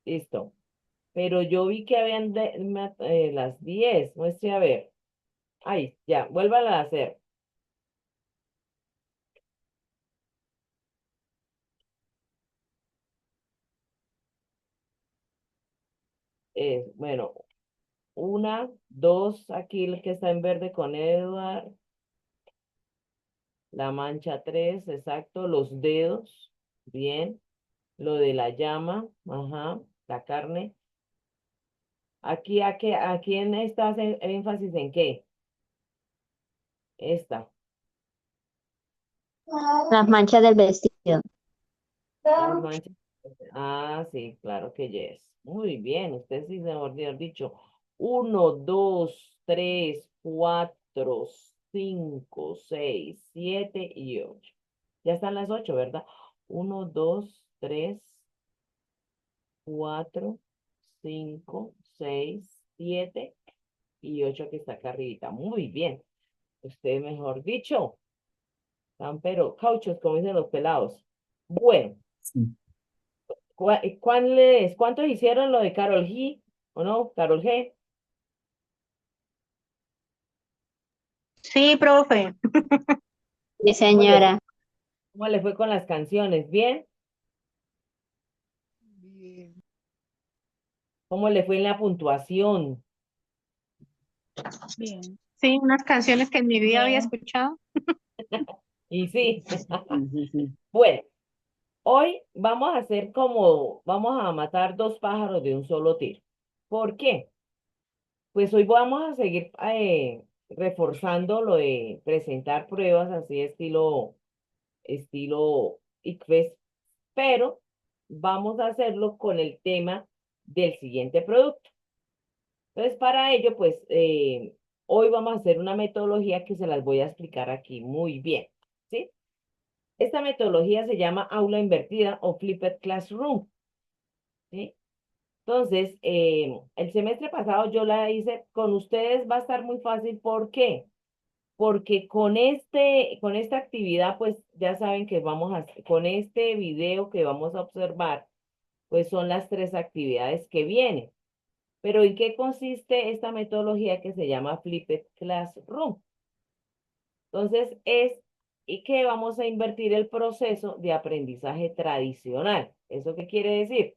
Listo. Pero yo vi que habían las 10. Muestre a ver. Ay, ya, vuélvala a hacer. Bueno, una, dos, aquí el que está en verde con Edward, la mancha tres, exacto, los dedos, bien, lo de la llama, ajá, la carne. Aquí en esta hace énfasis en qué, esta, Las manchas del vestido. las manchas. Ah, sí, claro que yes. Muy bien, usted sí se me dicho. Uno, dos, tres, cuatro, cinco, seis, siete y ocho. Ya están las ocho, ¿verdad? Uno, dos, tres, cuatro, cinco, seis, siete y ocho que está acá arribita. Muy bien. Usted, mejor dicho, están pero cauchos, como dicen los pelados. Bueno. Sí. ¿Cuántos hicieron lo de Carol G? ¿O no? Carol G. Sí, profe. Sí, ¿Cómo le, señora. cómo le fue con las canciones? ¿Bien? Bien. ¿Cómo le fue en la puntuación? Bien. Sí, unas canciones que en mi vida había Bien. escuchado. Y sí. Sí, sí, sí. Bueno, hoy vamos a matar dos pájaros de un solo tiro. ¿Por qué? Pues hoy vamos a seguir reforzando lo de presentar pruebas así estilo ICFES, pero vamos a hacerlo con el tema del siguiente producto. Entonces, para ello, pues, hoy vamos a hacer una metodología que se las voy a explicar aquí muy bien, ¿sí? Esta metodología se llama aula invertida o flipped classroom, ¿sí? Entonces, el semestre pasado yo la hice con ustedes, va a estar muy fácil. ¿Por qué? Porque con esta actividad, pues ya saben que con este video que vamos a observar, pues son las tres actividades que vienen. Pero ¿en qué consiste esta metodología que se llama Flipped Classroom? Entonces y que vamos a invertir el proceso de aprendizaje tradicional. ¿Eso qué quiere decir?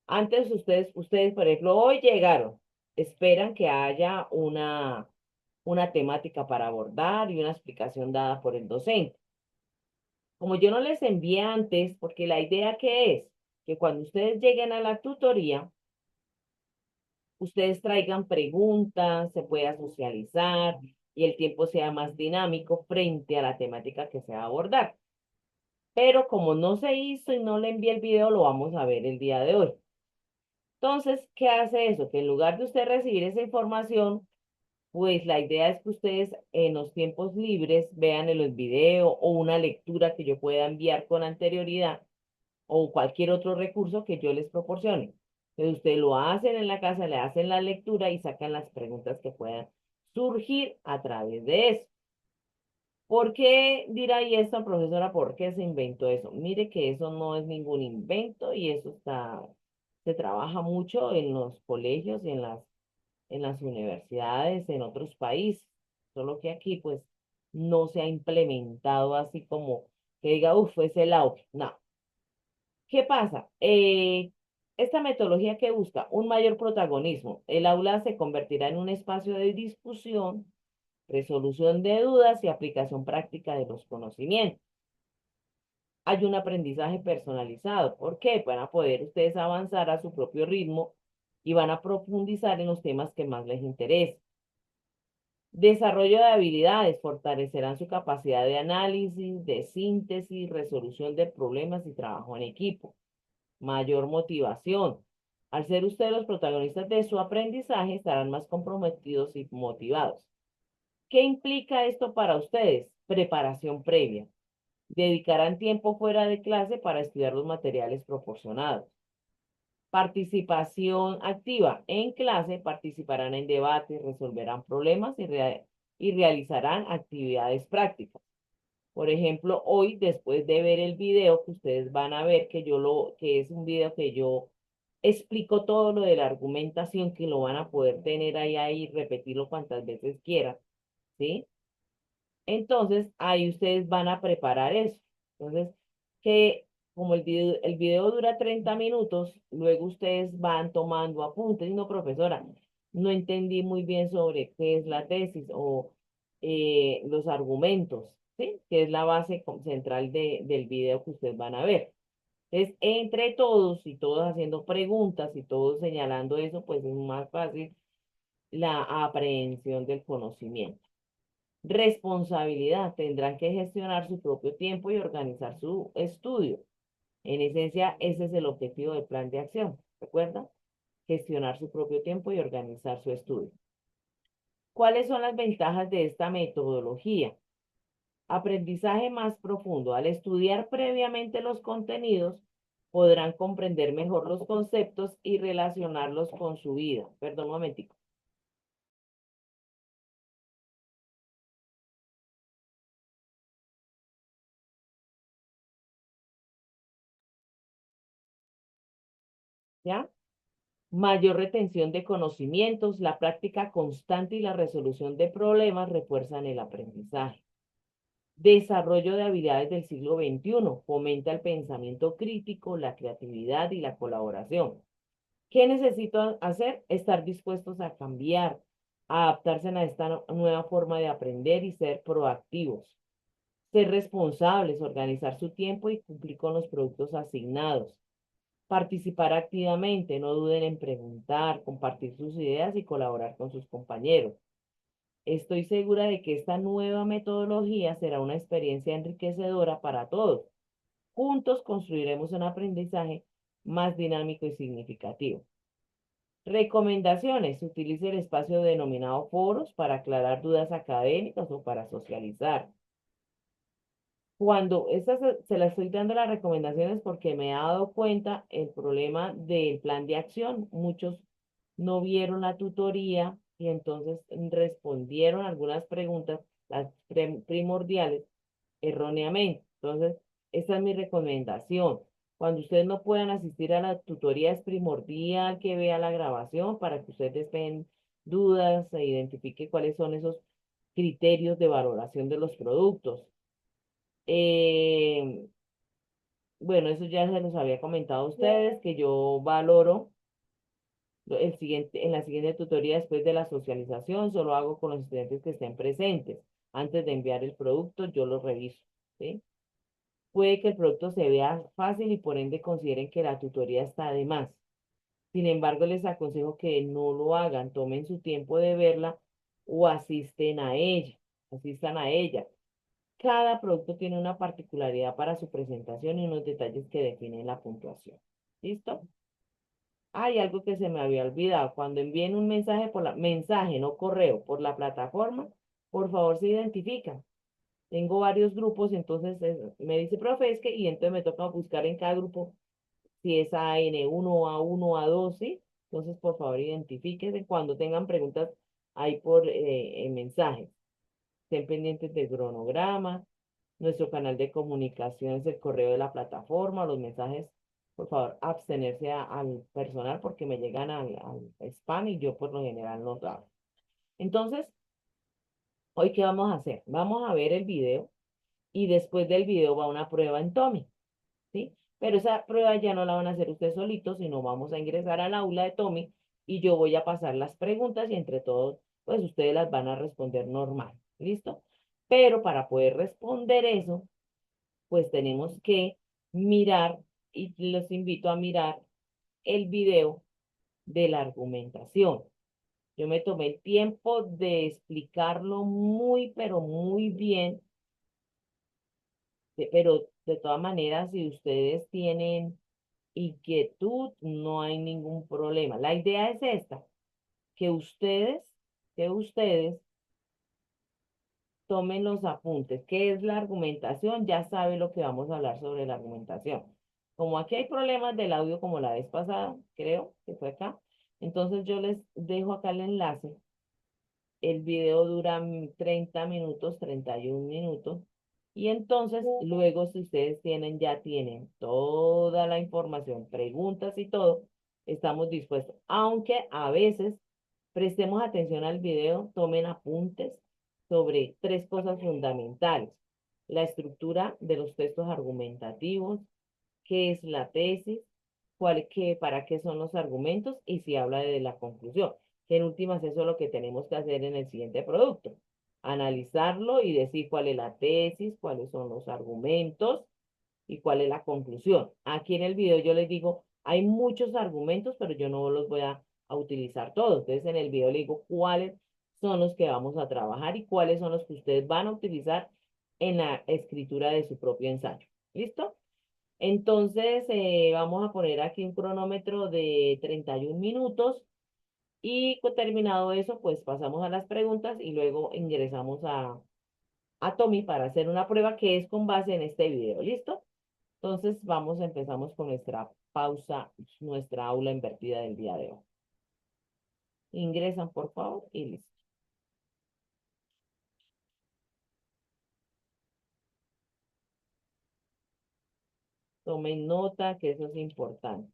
Antes ustedes, por ejemplo, hoy llegaron, esperan que haya una temática para abordar y una explicación dada por el docente. Como yo no les envié antes, porque la idea que es que cuando ustedes lleguen a la tutoría, ustedes traigan preguntas, se pueda socializar y el tiempo sea más dinámico frente a la temática que se va a abordar. Pero como no se hizo y no le envié el video, lo vamos a ver el día de hoy. Entonces, ¿qué hace eso? Que en lugar de usted recibir esa información, pues la idea es que ustedes en los tiempos libres vean el video o una lectura que yo pueda enviar con anterioridad o cualquier otro recurso que yo les proporcione. Entonces ustedes lo hacen en la casa, le hacen la lectura y sacan las preguntas que puedan surgir a través de eso. ¿Por qué dirá y esta profesora, por qué se inventó eso? Mire que eso no es ningún invento y se trabaja mucho en los colegios y en las universidades, en otros países. Solo que aquí, pues, no se ha implementado así como que diga, uff, es el auge. No. ¿Qué pasa? Esta metodología que busca un mayor protagonismo, el aula se convertirá en un espacio de discusión, resolución de dudas y aplicación práctica de los conocimientos. Hay un aprendizaje personalizado. ¿Por qué? Van a poder ustedes avanzar a su propio ritmo y van a profundizar en los temas que más les interesen. Desarrollo de habilidades fortalecerán su capacidad de análisis, de síntesis, resolución de problemas y trabajo en equipo. Mayor motivación. Al ser ustedes los protagonistas de su aprendizaje, estarán más comprometidos y motivados. ¿Qué implica esto para ustedes? Preparación previa. Dedicarán tiempo fuera de clase para estudiar los materiales proporcionados. Participación activa. En clase participarán en debates, resolverán problemas y realizarán actividades prácticas. Por ejemplo, hoy, después de ver el video que ustedes van a ver, que es un video que yo Explico todo lo de la argumentación que lo van a poder tener ahí, repetirlo cuantas veces quieran, ¿sí? Entonces, ahí ustedes van a preparar eso. Entonces, que como el video dura 30 minutos, luego ustedes van tomando apuntes. No, profesora, no entendí muy bien sobre qué es la tesis o los argumentos, ¿sí? Que es la base central del video que ustedes van a ver. Entonces, entre todos y todos haciendo preguntas y todos señalando eso, pues es más fácil la aprehensión del conocimiento. Responsabilidad. Tendrán que gestionar su propio tiempo y organizar su estudio. En esencia, ese es el objetivo del plan de acción. ¿Recuerda? Gestionar su propio tiempo y organizar su estudio. ¿Cuáles son las ventajas de esta metodología? Aprendizaje más profundo. Al estudiar previamente los contenidos, podrán comprender mejor los conceptos y relacionarlos con su vida. Perdón un momentico. ¿Ya? Mayor retención de conocimientos, la práctica constante y la resolución de problemas refuerzan el aprendizaje. Desarrollo de habilidades del siglo XXI, fomenta el pensamiento crítico, la creatividad y la colaboración. ¿Qué necesito hacer? Estar dispuestos a cambiar, a adaptarse a esta nueva forma de aprender y ser proactivos. Ser responsables, organizar su tiempo y cumplir con los productos asignados. Participar activamente, no duden en preguntar, compartir sus ideas y colaborar con sus compañeros. Estoy segura de que esta nueva metodología será una experiencia enriquecedora para todos. Juntos construiremos un aprendizaje más dinámico y significativo. Recomendaciones. Utilice el espacio denominado foros para aclarar dudas académicas o para socializar. Cuando esta se la estoy dando las recomendaciones porque me he dado cuenta el problema del plan de acción. Muchos no vieron la tutoría y entonces respondieron algunas preguntas, las primordiales, erróneamente. Entonces, esta es mi recomendación. Cuando ustedes no puedan asistir a la tutoría, es primordial que vea la grabación para que ustedes tengan dudas e identifique cuáles son esos criterios de valoración de los productos. Eh, bueno, eso ya se los había comentado a ustedes, que yo valoro en la siguiente tutoría después de la socialización, solo hago con los estudiantes que estén presentes. Antes de enviar el producto, yo lo reviso, ¿sí? Puede que el producto se vea fácil y por ende consideren que la tutoría está de más. Sin embargo, les aconsejo que no lo hagan, tomen su tiempo de verla o asistan a ella. Cada producto tiene una particularidad para su presentación y unos detalles que definen la puntuación. ¿Listo? Hay algo que se me había olvidado. Cuando envíen un mensaje mensaje, no correo, por la plataforma, por favor se identifican. Tengo varios grupos, entonces me dice, profe, es que, y entonces me toca buscar en cada grupo si es AN1, A1, A2, ¿sí? Entonces, por favor, identifíquense cuando tengan preguntas ahí por mensajes. Estén pendientes del cronograma. Nuestro canal de comunicación es el correo de la plataforma, los mensajes, por favor, abstenerse al personal porque me llegan al spam y yo por lo general no lo hago. Entonces, hoy, ¿qué vamos a hacer? Vamos a ver el video y después del video va una prueba en Tommy, ¿sí? Pero esa prueba ya no la van a hacer ustedes solitos, sino vamos a ingresar al aula de Tommy y yo voy a pasar las preguntas y entre todos, pues ustedes las van a responder normal, ¿listo? Pero para poder responder eso, pues tenemos que mirar, y los invito a mirar el video de la argumentación. Yo me tomé el tiempo de explicarlo muy, pero muy bien, pero de todas maneras, si ustedes tienen inquietud, no hay ningún problema. La idea es esta, que ustedes tomen los apuntes. ¿Qué es la argumentación? Ya sabe lo que vamos a hablar sobre la argumentación. Como aquí hay problemas del audio como la vez pasada, creo que fue acá, entonces yo les dejo acá el enlace. El video dura 30 minutos, 31 minutos. Y entonces, luego, si ustedes ya tienen toda la información, preguntas y todo, estamos dispuestos. Aunque a veces prestemos atención al video, tomen apuntes sobre tres cosas fundamentales. La estructura de los textos argumentativos, qué es la tesis, para qué son los argumentos y si habla de la conclusión. Que en últimas eso es lo que tenemos que hacer en el siguiente producto. Analizarlo y decir cuál es la tesis, cuáles son los argumentos y cuál es la conclusión. Aquí en el video yo les digo, hay muchos argumentos, pero yo no los voy a utilizar todos. Entonces en el video les digo cuáles son los que vamos a trabajar y cuáles son los que ustedes van a utilizar en la escritura de su propio ensayo. ¿Listo? Entonces, vamos a poner aquí un cronómetro de 31 minutos y terminado eso, pues pasamos a las preguntas y luego ingresamos a Tommy para hacer una prueba que es con base en este video. ¿Listo? Entonces, empezamos con nuestra pausa, nuestra aula invertida del día de hoy. Ingresan, por favor, y listo. Tomen nota que eso es importante.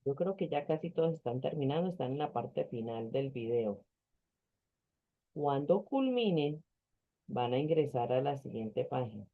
Yo creo que ya casi todos están terminando, están en la parte final del video. Cuando culminen, van a ingresar a la siguiente página.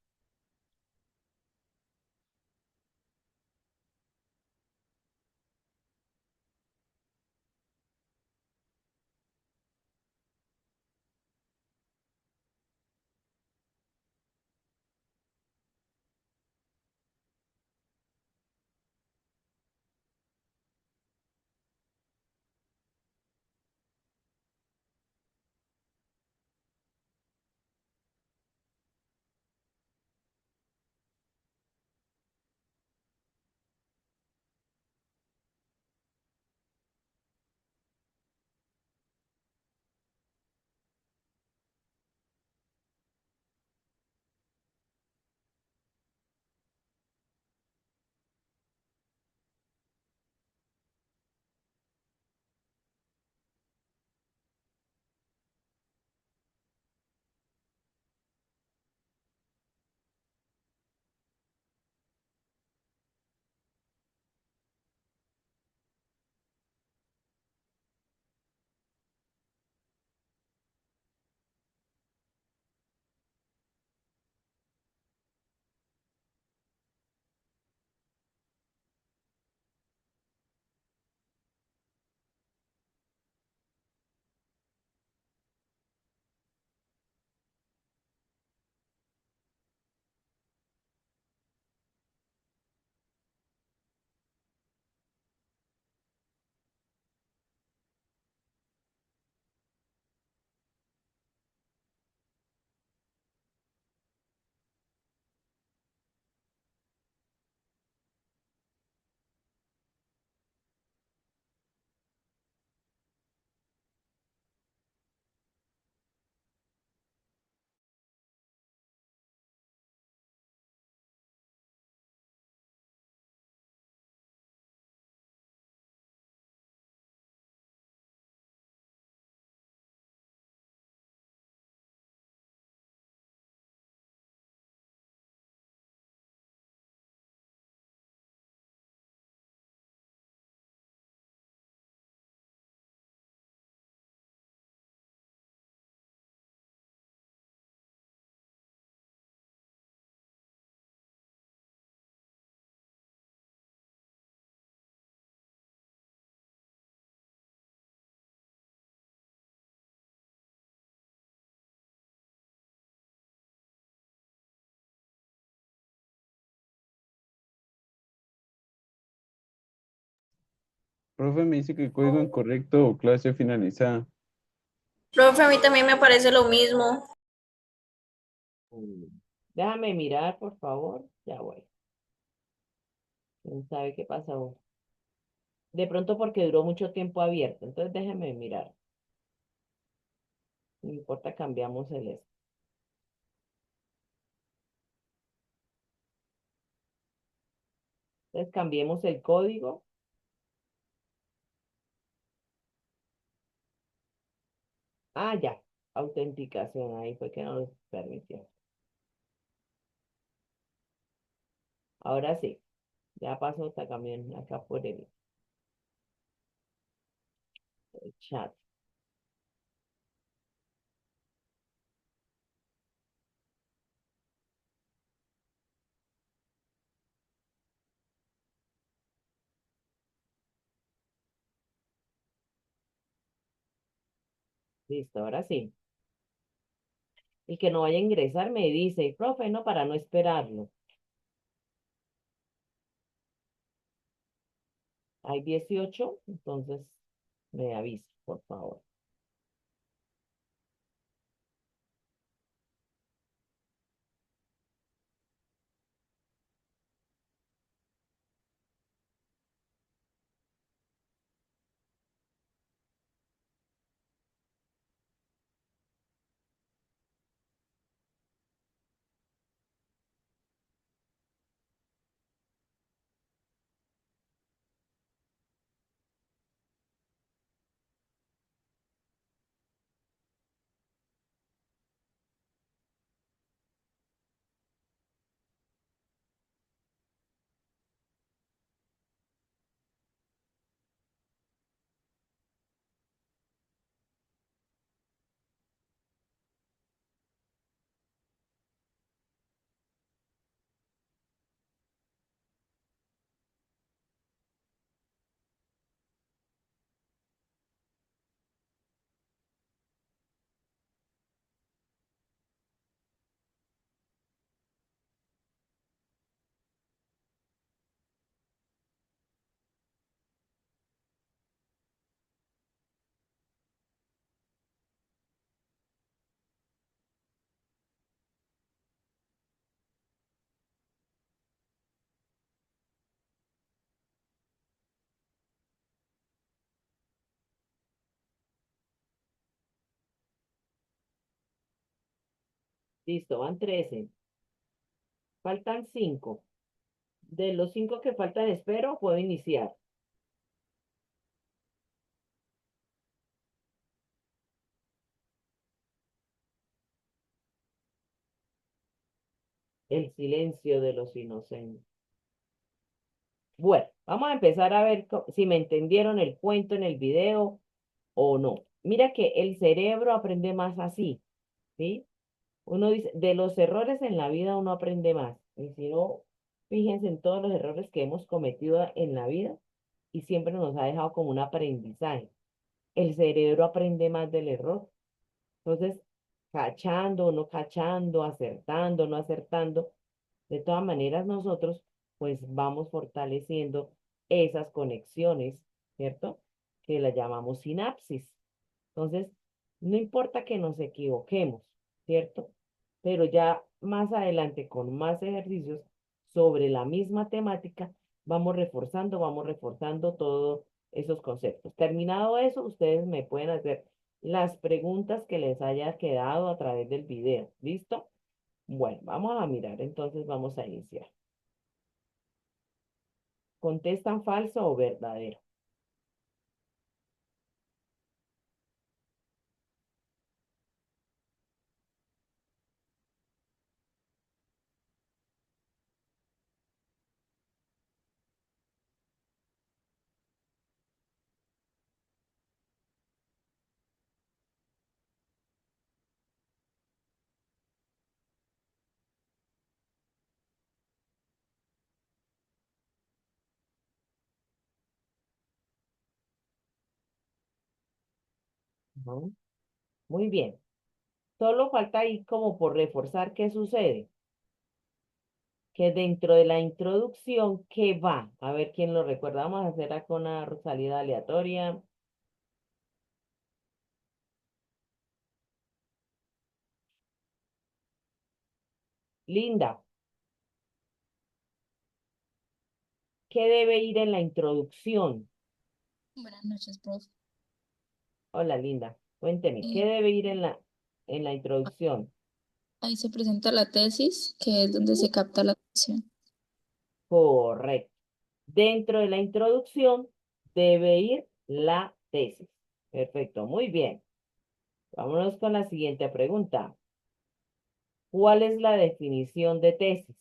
Profe, me dice que código incorrecto o clase finalizada. Profe, a mí también me parece lo mismo. Mm, Déjame mirar, por favor. Ya voy. ¿Quién sabe qué pasó? De pronto porque duró mucho tiempo abierto. Entonces déjeme mirar. No importa, cambiamos el este. Entonces cambiemos el código. Ah, ya. Autenticación. Ahí fue que no nos permitió. Ahora sí. Ya pasó esta camión acá por el chat. Listo, ahora sí. El que no vaya a ingresar me dice, profe, no, para no esperarlo. Hay 18, entonces me avisa, por favor. Listo, van 13. Faltan 5. De los 5 que faltan, espero, puedo iniciar. El silencio de los inocentes. Bueno, vamos a empezar a ver si me entendieron el cuento en el video o no. Mira que el cerebro aprende más así, ¿sí? Uno dice, de los errores en la vida uno aprende más. Y si no, fíjense en todos los errores que hemos cometido en la vida y siempre nos ha dejado como un aprendizaje. El cerebro aprende más del error. Entonces, cachando o no cachando, acertando o no acertando, de todas maneras nosotros pues vamos fortaleciendo esas conexiones, ¿cierto? Que las llamamos sinapsis. Entonces, no importa que nos equivoquemos, ¿cierto? Pero ya más adelante, con más ejercicios sobre la misma temática, vamos reforzando todos esos conceptos. Terminado eso, ustedes me pueden hacer las preguntas que les haya quedado a través del video. ¿Listo? Bueno, vamos a mirar, entonces vamos a iniciar. ¿Contestan falso o verdadero? Ujú. Muy bien. Solo falta ahí como por reforzar qué sucede. Que dentro de la introducción, ¿qué va? A ver quién lo recuerda. Vamos a hacer acá una salida aleatoria. Linda, ¿qué debe ir en la introducción? Buenas noches, profe. Hola, Linda. Cuénteme, ¿qué Eh, debe ir en la introducción? Ahí se presenta la tesis, que es donde se capta la atención. Correcto. Dentro de la introducción debe ir la tesis. Perfecto, muy bien. Vámonos con la siguiente pregunta. ¿Cuál es la definición de tesis?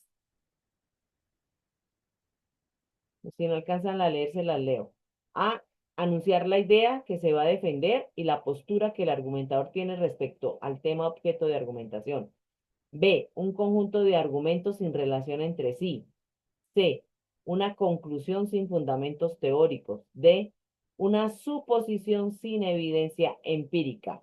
Si no alcanzan a leer, se las leo. A. Anunciar la idea que se va a defender y la postura que el argumentador tiene respecto al tema objeto de argumentación. B. Un conjunto de argumentos sin relación entre sí. C. Una conclusión sin fundamentos teóricos. D. Una suposición sin evidencia empírica.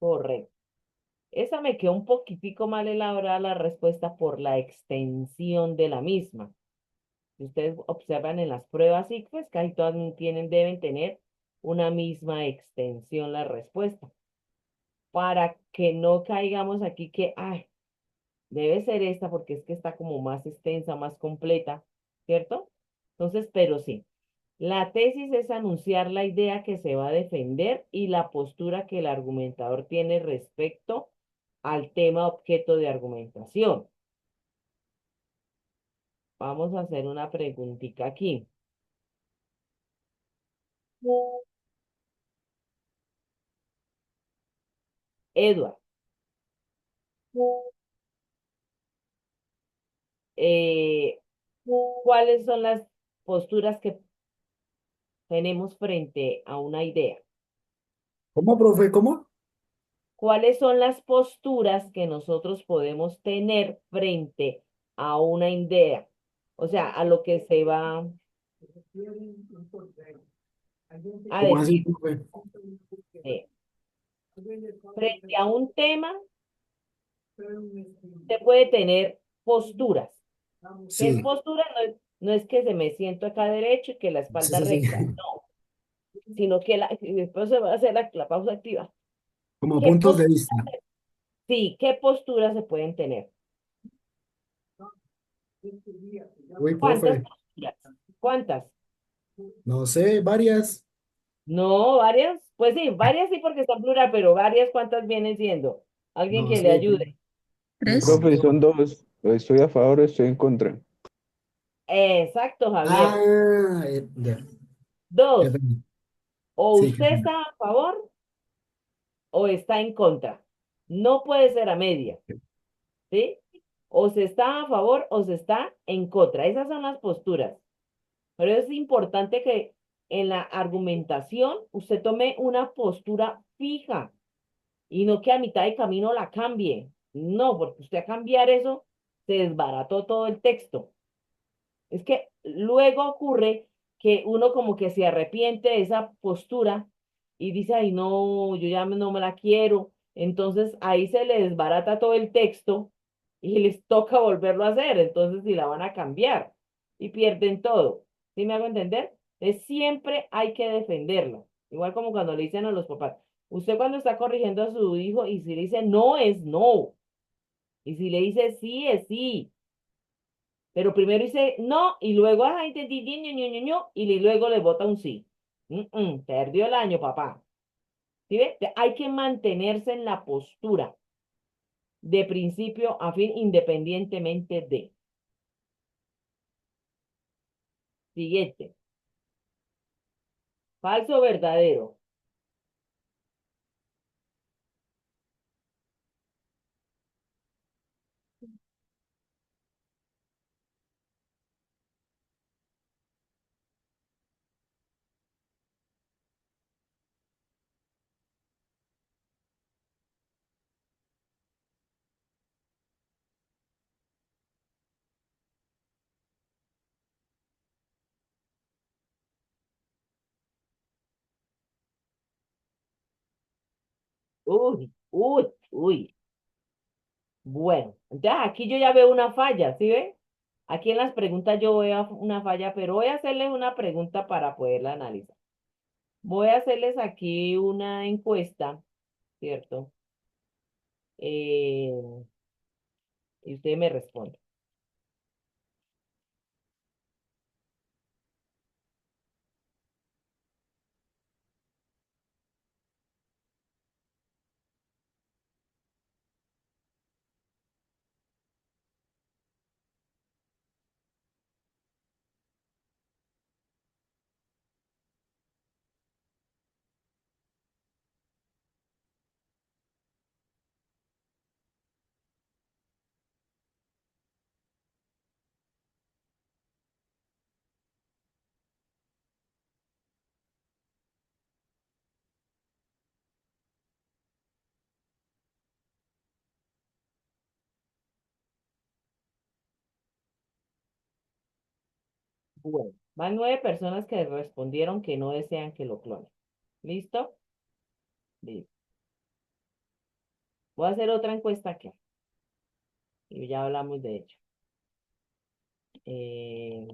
Correcto. Esa me quedó un poquitico mal elaborada la respuesta por la extensión de la misma. Si ustedes observan en las pruebas ICFES, casi todas deben tener una misma extensión la respuesta. Para que no caigamos aquí que, ay, debe ser esta porque es que está como más extensa, más completa, ¿cierto? Entonces, pero sí. La tesis es anunciar la idea que se va a defender y la postura que el argumentador tiene respecto al tema objeto de argumentación. Vamos a hacer una preguntita aquí. Edward, eh, ¿cuáles son las posturas que tenemos frente a una idea? ¿Cómo, profe? ¿Cómo? ¿Cuáles son las posturas que nosotros podemos tener frente a una idea? O sea, a lo que se va. A ¿Cómo así, decir, profe? eh, frente a un tema, se puede tener posturas. ¿Qué es Sí, postura? No es que se me siento acá derecho y que la sí, espalda sí, sí. recta, no, sino que y después se va a hacer la pausa activa. Como ¿Qué puntos de postura? vista. Sí, ¿qué posturas se pueden tener? Uy, ¿Cuántas profe, posturas? ¿Cuántas? no sé, varias. No, varias. Pues sí, varias sí porque están plural, pero varias, ¿cuántas vienen siendo? Alguien No que le sé, ayude. me ¿Tres? Profe, cortó. son dos. Estoy a favor o estoy en contra. Exacto, Javier. Ah, ya, qué Dos, pena. o Sí, qué usted pena. está a favor o está en contra. No puede ser a media, ¿sí? O se está a favor o se está en contra. Esas son las posturas. Pero es importante que en la argumentación usted tome una postura fija y no que a mitad de camino la cambie. No, porque usted a cambiar eso se desbarató todo el texto. Es que luego ocurre que uno como que se arrepiente de esa postura y dice, ay, no, yo ya no me la quiero. Entonces ahí se le desbarata todo el texto y les toca volverlo a hacer. Entonces, si la van a cambiar y pierden todo. ¿Sí me hago entender? Es siempre hay que defenderla. Igual como cuando le dicen a los papás, usted cuando está corrigiendo a su hijo y si le dice no es no. Y si le dice sí es sí. Pero primero dice no y luego, ay, entendí, y luego le bota un sí. Perdió el año, papá. ¿Sí ve? Hay que mantenerse en la postura de principio a fin independientemente de. Siguiente. Falso o verdadero. Uy, uy, uy. Bueno, entonces aquí yo ya veo una falla, ¿sí ve? Aquí en las preguntas yo veo una falla, pero voy a hacerles una pregunta para poderla analizar. Voy a hacerles aquí una encuesta, ¿cierto? Eh, y usted me responde. Bueno, van 9 personas que respondieron que no desean que lo clonen. ¿Listo? Listo. Voy a hacer otra encuesta aquí. Y ya hablamos de ello. Eh,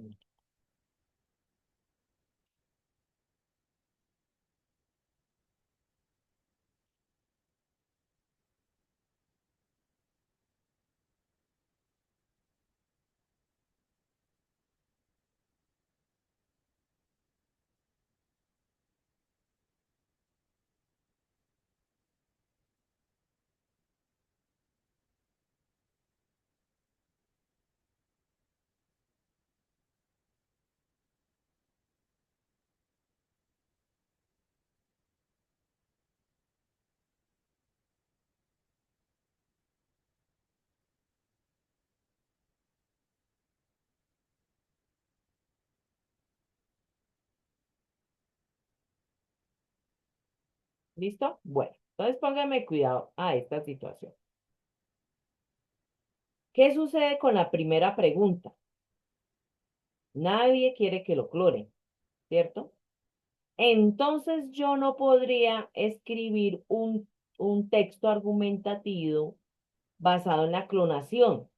¿Listo? Bueno, entonces póngame cuidado a esta situación. ¿Qué sucede con la primera pregunta? Nadie quiere que lo clonen, ¿cierto? Entonces yo no podría escribir un texto argumentativo basado en la clonación.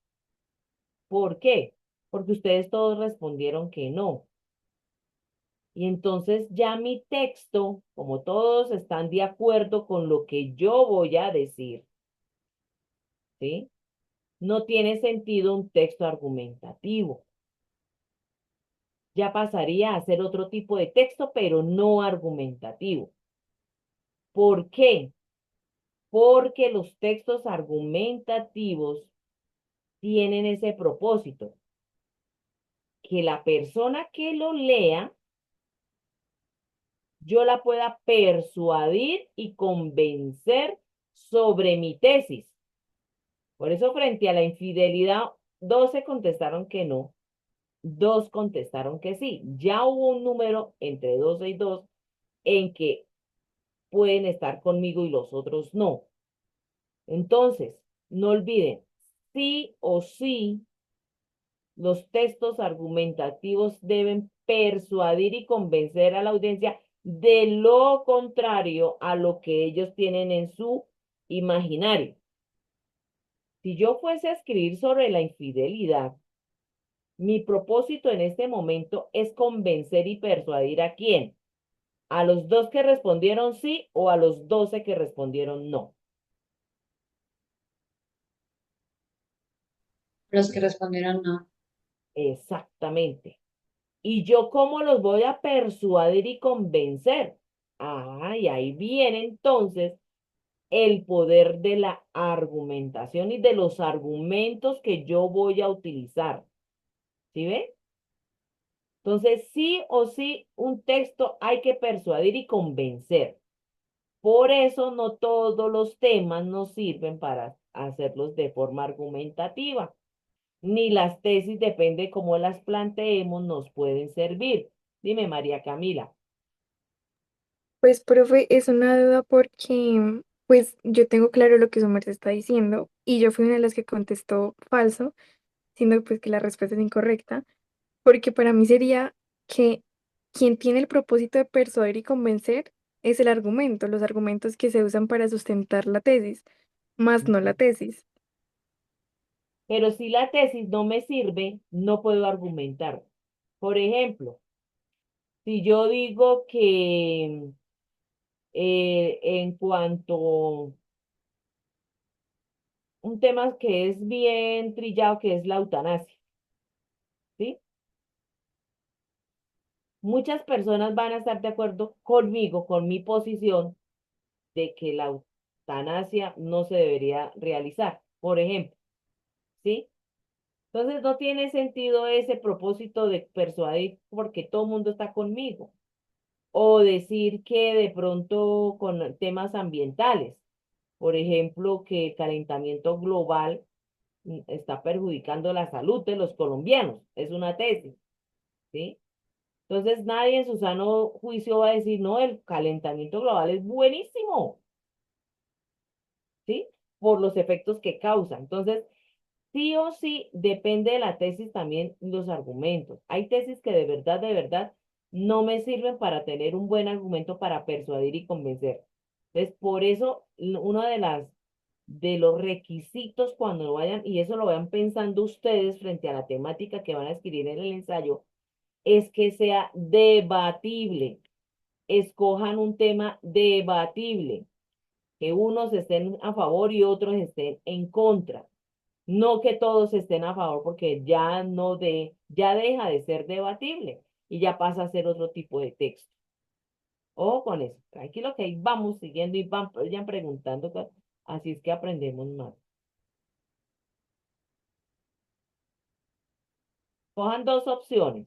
¿Por qué? Porque ustedes todos respondieron que no. Y entonces ya mi texto, como todos están de acuerdo con lo que yo voy a decir, ¿sí? No tiene sentido un texto argumentativo. Ya pasaría a ser otro tipo de texto, pero no argumentativo. ¿Por qué? Porque los textos argumentativos tienen ese propósito, que la persona que lo lea, yo la pueda persuadir y convencer sobre mi tesis. Por eso, frente a la infidelidad, 12 contestaron que no, 2 contestaron que sí. Ya hubo un número entre 12 y 2 en que pueden estar conmigo y los otros no. Entonces, no olviden, sí o sí, los textos argumentativos deben persuadir y convencer a la audiencia de lo contrario a lo que ellos tienen en su imaginario. Si yo fuese a escribir sobre la infidelidad, mi propósito en este momento es convencer y persuadir ¿a quién? ¿A los 2 que respondieron sí o a los 12 que respondieron no? Los que respondieron no. Exactamente. ¿Y yo cómo los voy a persuadir y convencer? Ah, y ahí viene entonces el poder de la argumentación y de los argumentos que yo voy a utilizar. ¿Sí ve? Entonces, sí o sí, un texto hay que persuadir y convencer. Por eso no todos los temas nos sirven para hacerlos de forma argumentativa, ni las tesis, depende cómo las planteemos, nos pueden servir. Dime, María Camila. Pues, profe, es una duda porque, pues, yo tengo claro lo que su merced está diciendo y yo fui una de las que contestó falso, siendo pues que la respuesta es incorrecta, porque para mí sería que quien tiene el propósito de persuadir y convencer es el argumento, los argumentos que se usan para sustentar la tesis, más no la tesis. Pero si la tesis no me sirve, no puedo argumentar. Por ejemplo, si yo digo que en cuanto un tema que es bien trillado, que es la eutanasia, ¿sí? Muchas personas van a estar de acuerdo conmigo, con mi posición de que la eutanasia no se debería realizar, por ejemplo, ¿sí? Entonces no tiene sentido ese propósito de persuadir porque todo el mundo está conmigo. O decir que de pronto con temas ambientales, por ejemplo, que el calentamiento global está perjudicando la salud de los colombianos, es una tesis, ¿sí? Entonces nadie en su sano juicio va a decir, no, el calentamiento global es buenísimo, ¿sí? Por los efectos que causa. Entonces, sí o sí, depende de la tesis también los argumentos. Hay tesis que de verdad, no me sirven para tener un buen argumento para persuadir y convencer. Entonces, por eso, uno de los requisitos cuando vayan, y eso lo vayan pensando ustedes frente a la temática que van a escribir en el ensayo, es que sea debatible. Escojan un tema debatible, que unos estén a favor y otros estén en contra. No que todos estén a favor porque ya no ya deja de ser debatible y ya pasa a ser otro tipo de texto. Ojo con eso. Tranquilo que ahí vamos siguiendo y vayan preguntando, así es que aprendemos más. Cojan 2 opciones.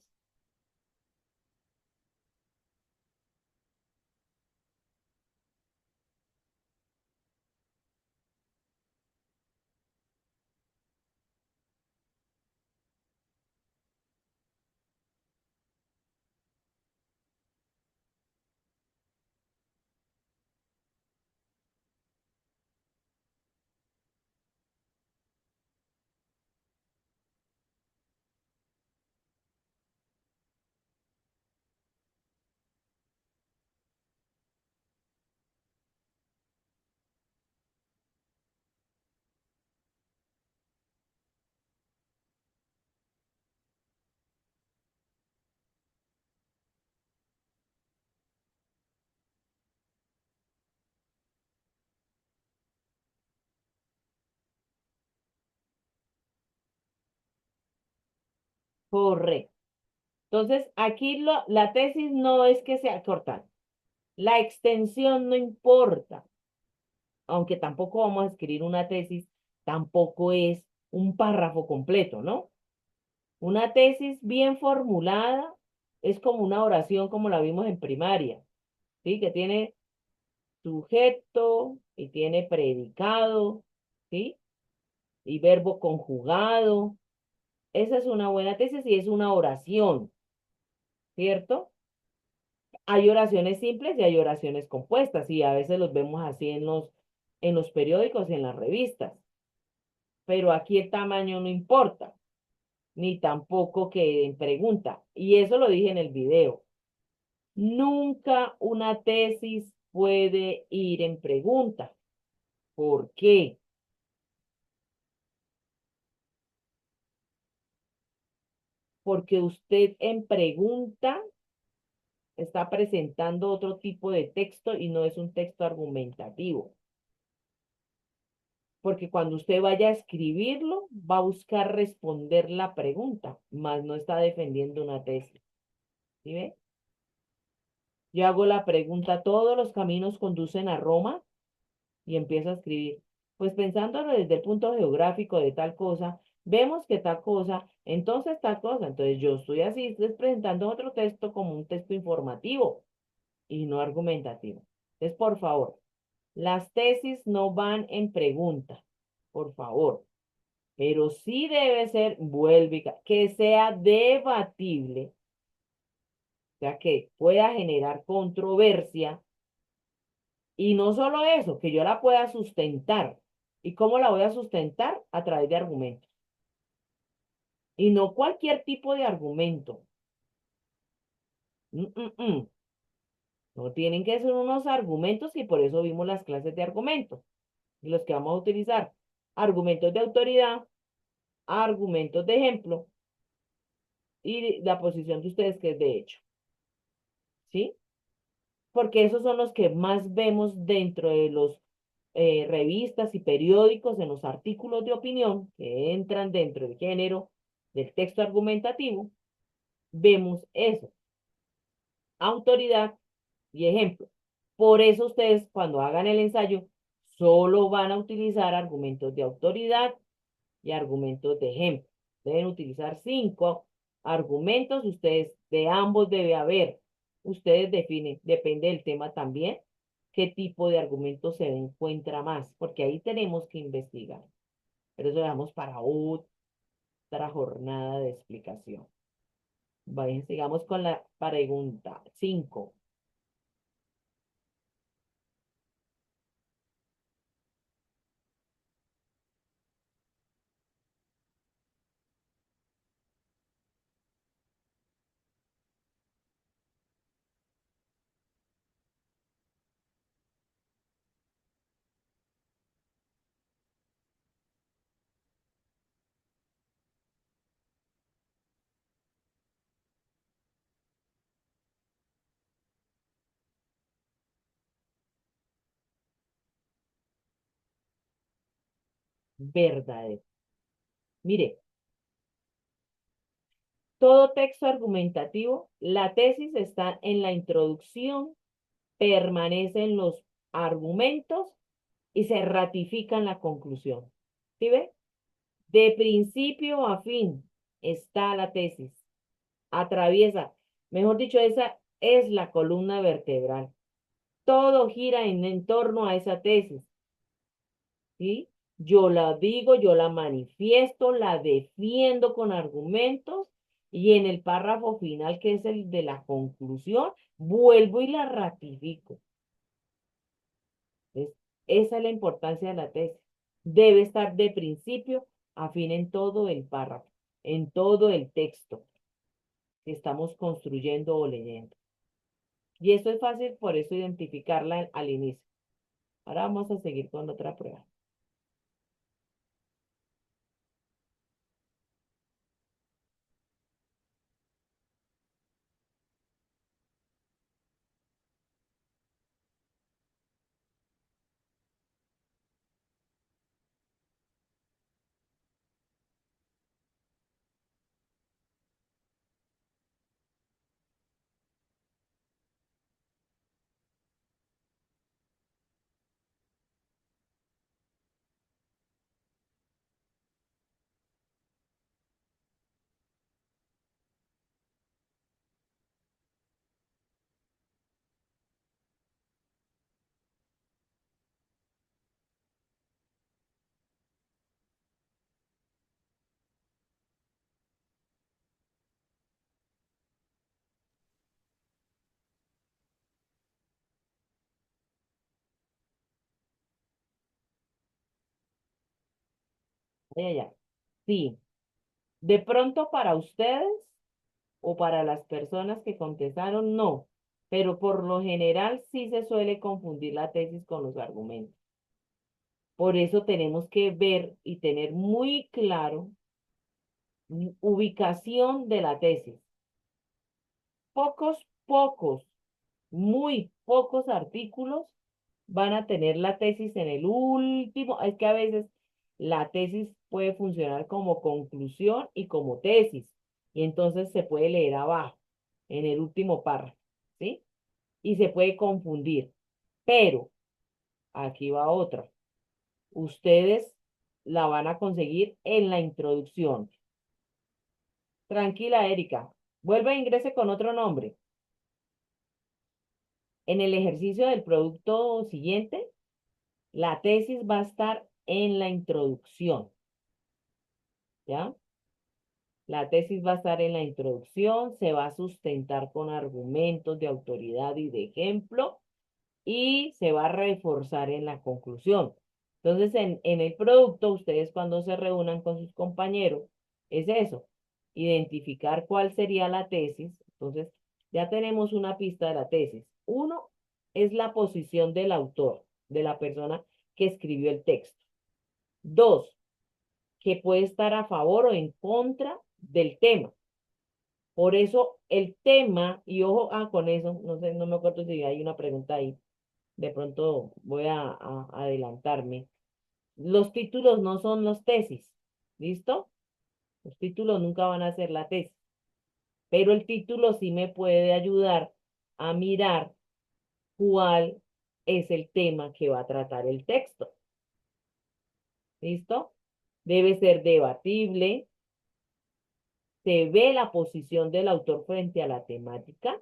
Correcto. Entonces, aquí la tesis no es que sea corta. La extensión no importa, aunque tampoco vamos a escribir una tesis, tampoco es un párrafo completo, ¿no? Una tesis bien formulada es como una oración como la vimos en primaria, ¿sí? Que tiene sujeto y tiene predicado, ¿sí? Y verbo conjugado. Esa es una buena tesis y es una oración, ¿cierto? Hay oraciones simples y hay oraciones compuestas y a veces los vemos así en los periódicos y en las revistas. Pero aquí el tamaño no importa, ni tampoco que en pregunta. Y eso lo dije en el video. Nunca una tesis puede ir en pregunta. ¿Por qué? Porque usted en pregunta está presentando otro tipo de texto y no es un texto argumentativo. Porque cuando usted vaya a escribirlo, va a buscar responder la pregunta, más no está defendiendo una tesis. ¿Sí ve? Yo hago la pregunta, ¿todos los caminos conducen a Roma? Y empiezo a escribir. Pues pensándolo desde el punto geográfico de tal cosa, vemos que tal cosa, entonces tal cosa. Entonces yo estoy así, estoy presentando otro texto como un texto informativo y no argumentativo. Entonces, por favor, las tesis no van en pregunta, por favor. Pero sí debe ser, que sea debatible, o sea, que pueda generar controversia y no solo eso, que yo la pueda sustentar. ¿Y cómo la voy a sustentar? A través de argumentos. Y no cualquier tipo de argumento. Mm, mm, mm. No tienen que ser unos argumentos y por eso vimos las clases de argumentos. Y los que vamos a utilizar. Argumentos de autoridad, argumentos de ejemplo y la posición de ustedes que es de hecho. ¿Sí? Porque esos son los que más vemos dentro de los revistas y periódicos, en los artículos de opinión que entran dentro del género del texto argumentativo, vemos eso, autoridad y ejemplo. Por eso ustedes cuando hagan el ensayo solo van a utilizar argumentos de autoridad y argumentos de ejemplo. Deben utilizar 5 argumentos, ustedes de ambos debe haber. Ustedes definen, depende del tema también, qué tipo de argumentos se encuentra más, porque ahí tenemos que investigar. Pero eso lo dejamos para otra jornada de explicación. Vayan, sigamos con la pregunta 5. Verdadero. Mire, todo texto argumentativo, la tesis está en la introducción, permanece en los argumentos y se ratifica en la conclusión. ¿Sí ve? De principio a fin está la tesis. Atraviesa, mejor dicho, esa es la columna vertebral. Todo gira en torno a esa tesis. ¿Sí? Yo la digo, yo la manifiesto, la defiendo con argumentos y en el párrafo final, que es el de la conclusión, vuelvo y la ratifico. Es- Esa es la importancia de la tesis. Debe estar de principio a fin en todo el párrafo, en todo el texto que estamos construyendo o leyendo. Y esto es fácil, por eso identificarla al inicio. Ahora vamos a seguir con otra prueba. Ay, ay, ay. Sí, de pronto para ustedes o para las personas que contestaron, no, pero por lo general sí se suele confundir la tesis con los argumentos. Por eso tenemos que ver y tener muy claro ubicación de la tesis. Pocos, muy pocos artículos van a tener la tesis en el último. Es que a veces la tesis puede funcionar como conclusión y como tesis. Y entonces se puede leer abajo, en el último párrafo, ¿sí? Y se puede confundir. Pero, aquí va otra. Ustedes la van a conseguir en la introducción. Tranquila, Erika. Vuelve e ingrese con otro nombre. En el ejercicio del producto siguiente, la tesis va a estar en la introducción, ¿ya? La tesis va a estar en la introducción, se va a sustentar con argumentos de autoridad y de ejemplo y se va a reforzar en la conclusión. Entonces, en el producto, ustedes cuando se reúnan con sus compañeros, es eso, identificar cuál sería la tesis. Entonces, ya tenemos una pista de la tesis. Uno es la posición del autor, de la persona que escribió el texto. Dos, que puede estar a favor o en contra del tema. Por eso el tema, y ojo con eso, no sé, no me acuerdo si hay una pregunta ahí, de pronto voy a adelantarme. Los títulos no son los tesis, ¿listo? Los títulos nunca van a ser la tesis, pero el título sí me puede ayudar a mirar cuál es el tema que va a tratar el texto. ¿Listo? Debe ser debatible, se ve la posición del autor frente a la temática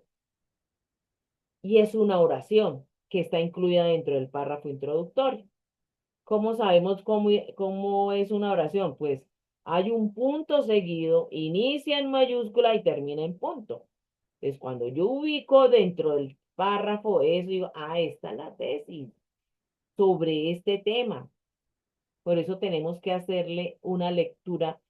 y es una oración que está incluida dentro del párrafo introductorio. ¿Cómo sabemos cómo es una oración? Pues hay un punto seguido, inicia en mayúscula y termina en punto. Entonces, cuando yo ubico dentro del párrafo eso, digo, esta es la tesis sobre este tema. Por eso tenemos que hacerle una lectura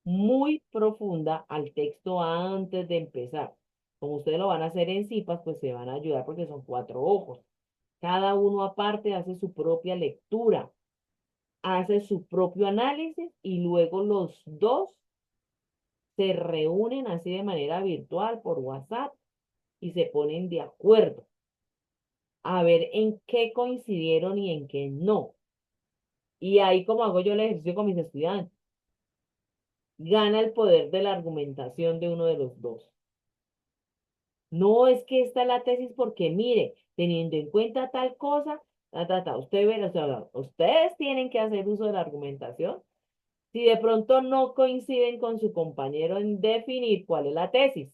muy profunda al texto antes de empezar. Como ustedes lo van a hacer en CIPAS, pues se van a ayudar porque son 4 ojos. Cada uno aparte hace su propia lectura, hace su propio análisis y luego los dos se reúnen así de manera virtual por WhatsApp y se ponen de acuerdo a ver en qué coincidieron y en qué no. Y ahí como hago yo el ejercicio con mis estudiantes, gana el poder de la argumentación de uno de los dos. No es que esta es la tesis porque mire, teniendo en cuenta tal cosa, usted ve, o sea, ustedes tienen que hacer uso de la argumentación. Si de pronto no coinciden con su compañero en definir cuál es la tesis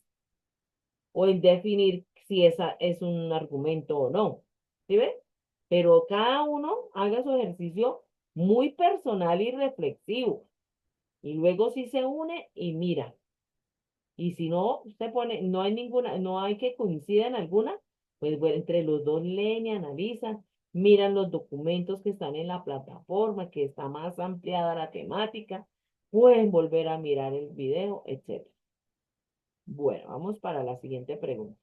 o en definir si esa es un argumento o no. ¿Sí ven? Pero cada uno haga su ejercicio muy personal y reflexivo. Y luego sí se une y mira. Y si no se pone, no hay ninguna, no hay que coincida en alguna, pues bueno, entre los dos leen y analizan, miran los documentos que están en la plataforma, que está más ampliada la temática, pueden volver a mirar el video, etc. Bueno, vamos para la siguiente pregunta.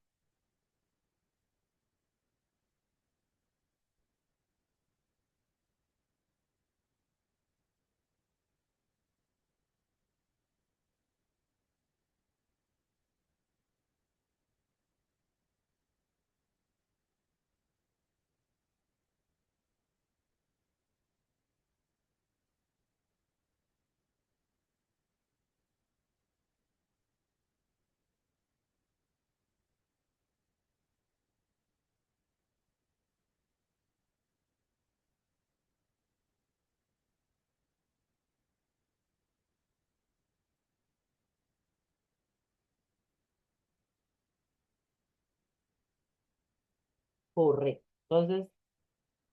Correcto. Entonces,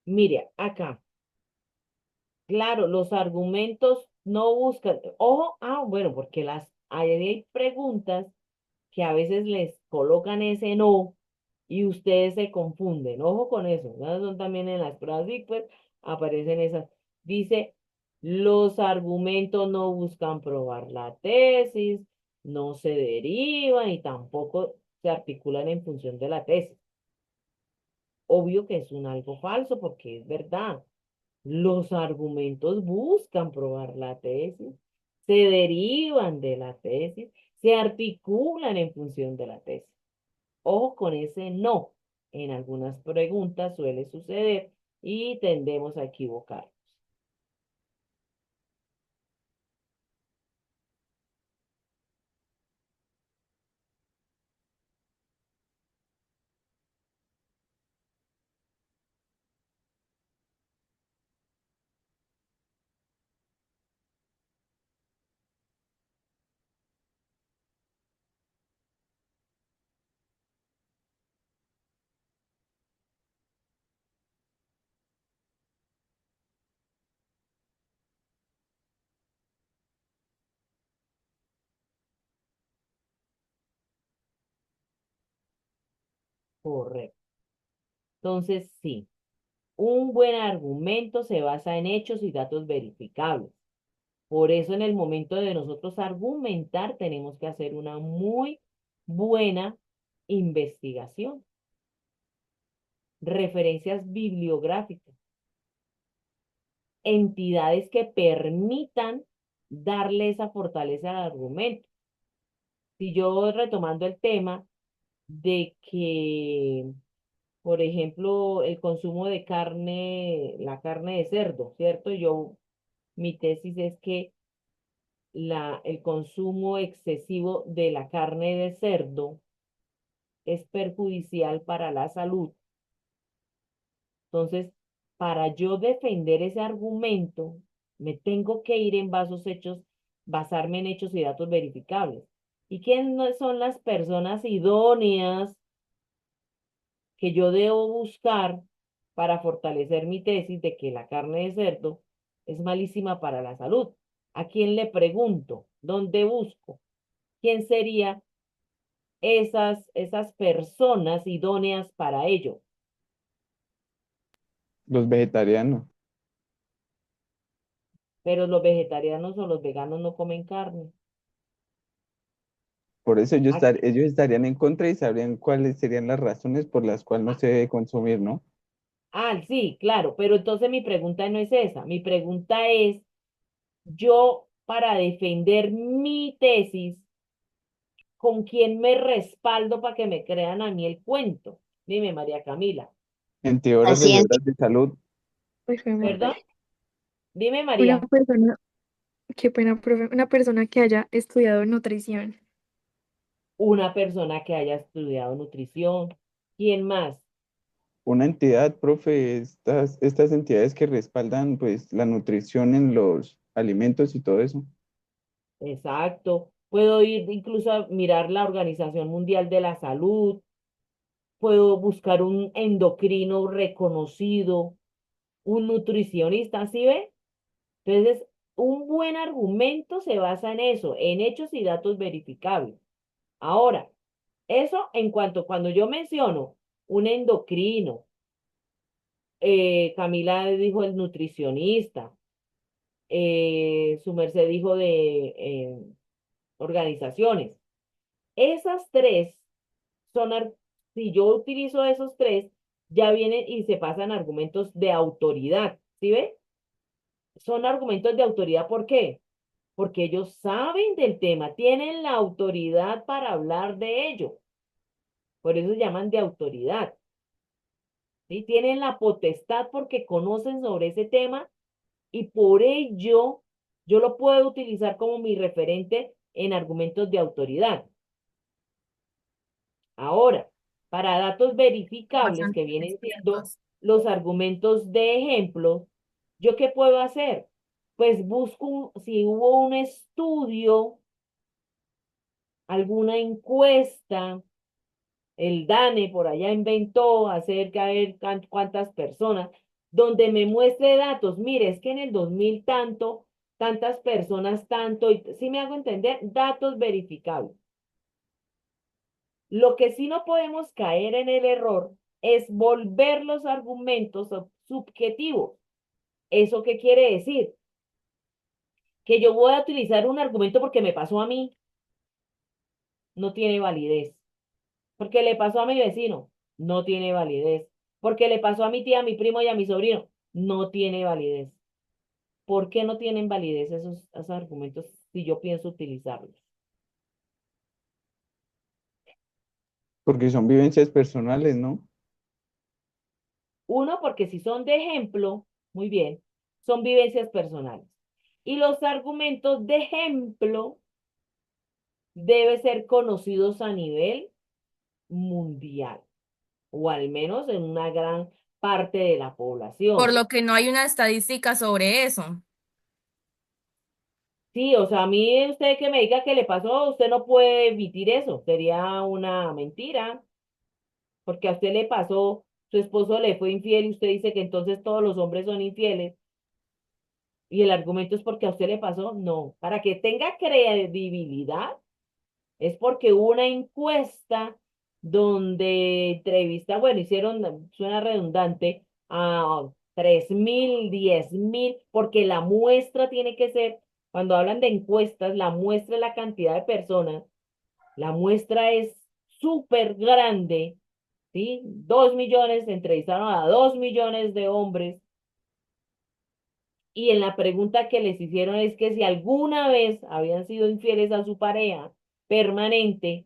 mire, acá, claro, los argumentos no buscan, ojo, bueno, porque hay preguntas que a veces les colocan ese no y ustedes se confunden. Ojo con eso. ¿No? Son también en las pruebas Big, pues aparecen esas. Dice, Los argumentos no buscan probar la tesis, no se derivan y tampoco se articulan en función de la tesis. Obvio que es un algo falso porque es verdad. Los argumentos buscan probar la tesis, se derivan de la tesis, se articulan en función de la tesis. Ojo con ese no. En algunas preguntas suele suceder y tendemos a equivocarnos. Correcto. Entonces, sí, un buen argumento se basa en hechos y datos verificables. Por eso en el momento de nosotros argumentar tenemos que hacer una muy buena investigación. Referencias bibliográficas, entidades que permitan darle esa fortaleza al argumento. Si yo retomando el tema de que, por ejemplo, el consumo de carne, la carne de cerdo, ¿cierto? Mi tesis es que el consumo excesivo de la carne de cerdo es perjudicial para la salud. Entonces, para yo defender ese argumento, me tengo que ir en basarme en hechos y datos verificables. ¿Y quiénes son las personas idóneas que yo debo buscar para fortalecer mi tesis de que la carne de cerdo es malísima para la salud? ¿A quién le pregunto? ¿Dónde busco? ¿Quién sería esas personas idóneas para ello? Los vegetarianos. Pero los vegetarianos o los veganos no comen carne. Por eso Ah, ellos estarían en contra y sabrían cuáles serían las razones por las cuales no se debe consumir, ¿no? sí, claro, pero entonces mi pregunta no es esa. Mi pregunta es, yo para defender mi tesis, ¿con quién me respaldo para que me crean a mí el cuento? Dime, María Camila. En teorías Así es. relevadas de salud, Pues, fue ¿Perdón? Dime, una María. persona, qué pena, profe, una persona que haya estudiado nutrición. Una persona que haya estudiado nutrición. ¿Quién más? una entidad, profe, estas entidades que respaldan pues la nutrición en los alimentos y todo eso. Exacto. Puedo ir incluso a mirar la Organización Mundial de la Salud. Puedo buscar un endocrino reconocido, un nutricionista, ¿sí ve? Entonces, un buen argumento se basa en eso, en hechos y datos verificables. Ahora, eso en cuanto cuando yo menciono un endocrino, Camila dijo el nutricionista, su merced dijo de organizaciones. Esas tres son, si yo utilizo esos tres, ya vienen y se pasan argumentos de autoridad, ¿sí ve? Son argumentos de autoridad, ¿por qué? Porque ellos saben del tema, tienen la autoridad para hablar de ello. Por eso se llaman de autoridad. ¿Sí? Tienen la potestad porque conocen sobre ese tema y por ello yo lo puedo utilizar como mi referente en argumentos de autoridad. Ahora, para datos verificables Bastante que vienen siendo expertos. los argumentos de ejemplo, ¿yo qué puedo hacer? Pues busco si hubo un estudio, alguna encuesta, el DANE por allá inventó acerca de ver cuántas personas, donde me muestre datos. Mire, es que en el 2000 tanto, tantas personas tanto, y si me hago entender, datos verificables. Lo que sí no podemos caer en el error es volver los argumentos subjetivos. ¿Eso qué quiere decir? Que yo voy a utilizar un argumento porque me pasó a mí, no tiene validez. Porque le pasó a mi vecino, no tiene validez. Porque le pasó a mi tía, a mi primo y a mi sobrino, no tiene validez. ¿Por qué no tienen validez esos argumentos si yo pienso utilizarlos? Porque son vivencias personales, ¿no? Uno, porque si son de ejemplo, muy bien, son vivencias personales. Y los argumentos de ejemplo deben ser conocidos a nivel mundial, o al menos en una gran parte de la Por población. lo que no hay una estadística sobre eso. Sí, o sea, a mí usted que me diga que le pasó, usted no puede emitir eso, sería una mentira, porque a usted le pasó, su esposo le fue infiel y usted dice que entonces todos los hombres son infieles y el argumento es porque a usted le pasó, no, para que tenga credibilidad es porque hubo una encuesta donde entrevista, bueno, hicieron, suena redundante, a 3.000, 10.000, porque la muestra tiene que ser, cuando hablan de encuestas, la muestra es la cantidad de personas, la muestra es súper grande, ¿sí? 2 millones, entrevistaron a 2 millones de hombres y en la pregunta que les hicieron es que si alguna vez habían sido infieles a su pareja permanente,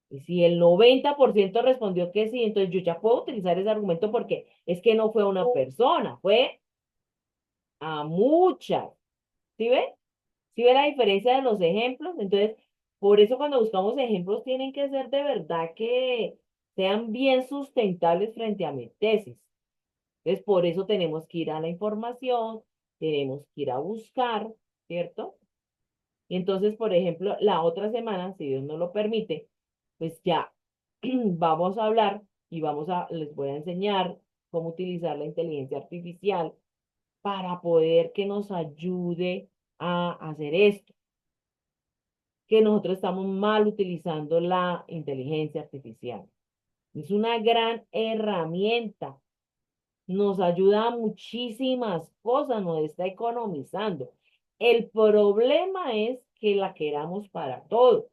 y si el 90% respondió que sí, entonces yo ya puedo utilizar ese argumento porque es que no fue a una persona, fue a muchas. ¿Sí ve? ¿Sí ve la diferencia de los ejemplos? Entonces, por eso cuando buscamos ejemplos tienen que ser de verdad que sean bien sustentables frente a mi tesis. Entonces, por eso tenemos que ir a la información, tenemos que ir a buscar, ¿cierto? Y entonces, por ejemplo, la otra semana, si Dios nos lo permite, pues ya vamos a hablar y les voy a enseñar cómo utilizar la inteligencia artificial para poder que nos ayude a hacer esto, que nosotros estamos mal utilizando la inteligencia artificial. Es una gran herramienta, nos ayuda a muchísimas cosas, nos está economizando. El problema es que la queramos para todo.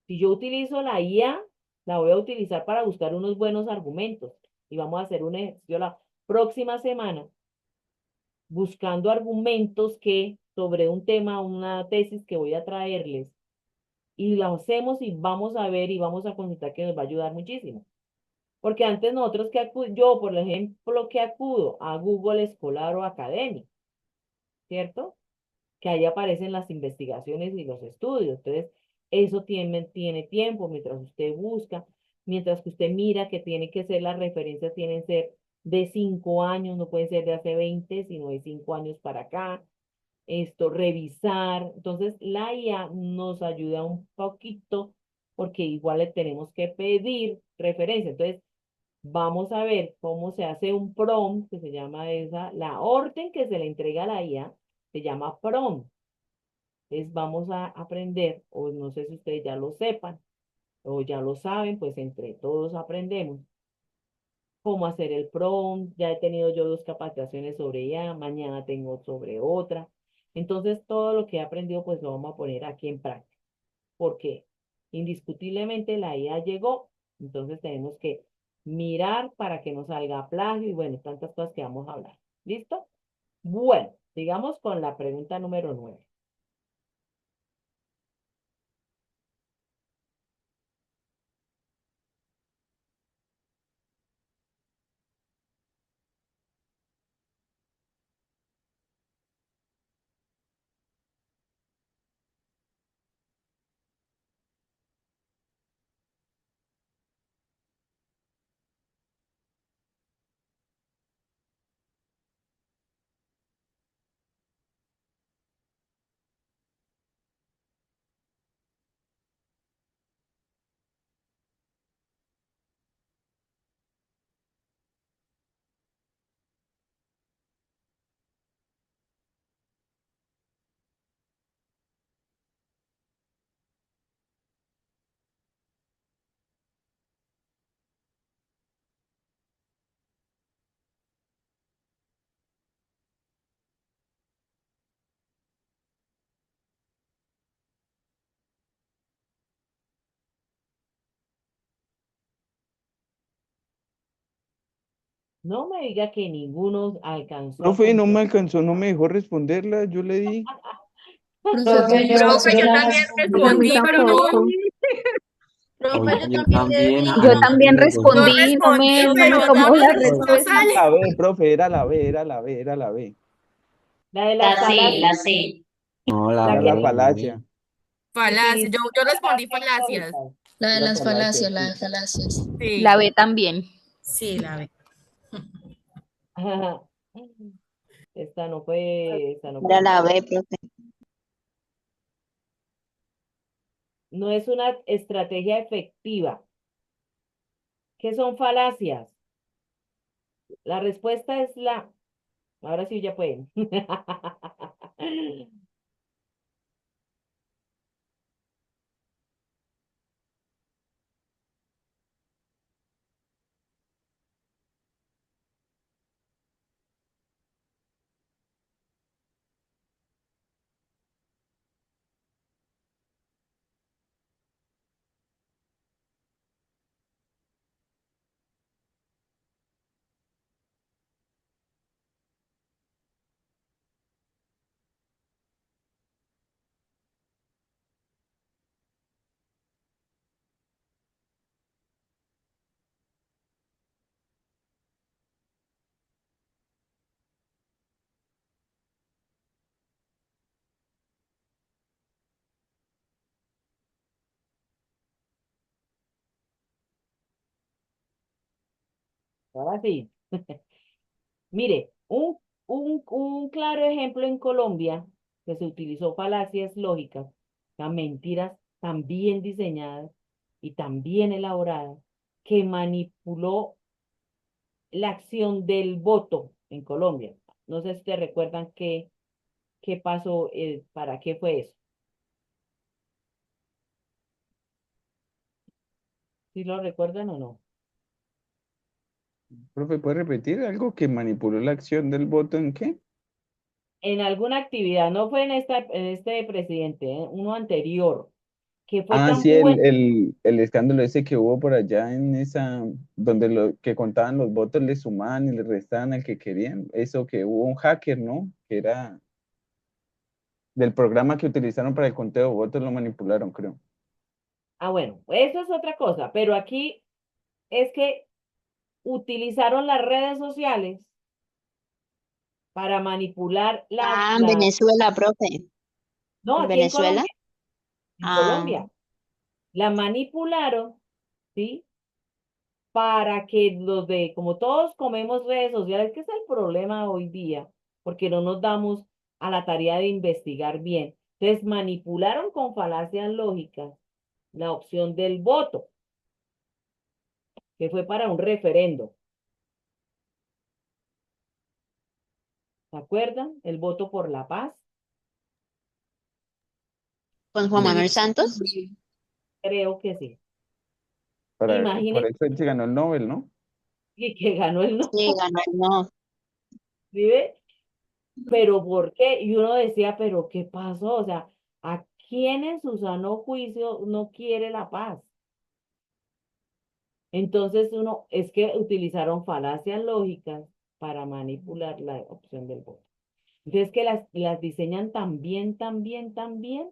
Si yo utilizo la IA, la voy a utilizar para buscar unos buenos argumentos. Y vamos a hacer un ejercicio la próxima semana buscando argumentos que sobre un tema, una tesis que voy a traerles. Y lo hacemos y vamos a ver y vamos a consultar que nos va a ayudar muchísimo. Porque antes nosotros yo, por ejemplo, que acudo a Google Escolar o Academia, ¿cierto? Que ahí aparecen las investigaciones y los estudios. Entonces, eso tiene tiempo mientras usted busca, mientras que usted mira que tiene que ser, las referencias tienen que ser de 5 años, no pueden ser de hace 20, sino de 5 años para acá. Esto, revisar. Entonces, la IA nos ayuda un poquito porque igual le tenemos que pedir referencia. Entonces, vamos a ver cómo se hace un prompt, que se llama la orden que se le entrega a la IA, se llama prompt. Entonces vamos a aprender, o no sé si ustedes ya lo sepan, o ya lo saben, pues entre todos aprendemos cómo hacer el prompt. Ya he tenido yo 2 capacitaciones sobre ella, mañana tengo sobre otra. Entonces todo lo que he aprendido, pues lo vamos a poner aquí en práctica, porque indiscutiblemente la IA llegó, entonces tenemos que mirar para que no salga plagio y bueno, tantas cosas que vamos a hablar. ¿Listo? Bueno, sigamos con la pregunta número 9. No me diga que ninguno alcanzó a Profe, no me comprender. alcanzó, no me dejó responderla, yo le di. Profe, Profe, pero yo, Profe, yo yo la también respondí. A mí respondí, pero no, tampoco. Profe, yo Yo también le también, di. Yo Ana también María yo respondió. respondí, respondí, no me pero tomó la no respuesta. sale. La B, profe, era la B, era la B, era la B. La de las La C, falacias, la C. No, la la Era que la B, la falacia. B. Falacia, utiliza yo respondí falacias falacias. lógicas. la de Era las falacia, falacias, la sí. de falacias. Sí, La B también. Sí, la ve. Esta no Era fue. la B, profe. No es una estrategia efectiva. ¿Qué son falacias? La respuesta es la. Ahora sí ya pueden. Ahora sí. Mire, un claro ejemplo en Colombia que se utilizó falacias lógicas, o sea, mentiras tan bien diseñadas y tan bien elaboradas, que manipuló la acción del voto en Colombia. No sé si te recuerdan qué pasó, para qué fue eso. ¿Sí lo recuerdan o no? Profe, ¿puede repetir algo que manipuló la acción del voto en qué? En alguna actividad, no fue en este presidente, uno anterior, que fue Ah, tan sí, bueno. el escándalo ese que hubo por allá en esa, donde lo que contaban los votos, le sumaban y le restaban al que querían. Eso que hubo un hacker, ¿no? Que era del programa que utilizaron para el conteo de votos, lo manipularon, creo. Ah, bueno, eso es otra cosa, pero aquí es que utilizaron las redes sociales para manipular Ah, en Venezuela, profe. no, ¿En aquí Venezuela? En Ah, Colombia, la manipularon, ¿sí? Para que como todos comemos redes sociales, que es el problema hoy día, porque no nos damos a la tarea de investigar bien. Entonces manipularon con falacias lógicas la opción del voto, que fue para un referendo. ¿Se acuerdan? El voto por la paz. con Juan Sí, Manuel Santos. sí. Creo que sí. Por Imagínense eso él se ganó el Nobel, ¿no? que ganó el no. Sí, ganó el no. ¿Sí ve? Pero ¿por qué? Y uno decía, pero ¿qué pasó? O sea, ¿a quién en su sano juicio no quiere la paz? Entonces es que utilizaron falacias lógicas para manipular la opción del voto. Entonces que las diseñan tan bien, tan bien, tan bien,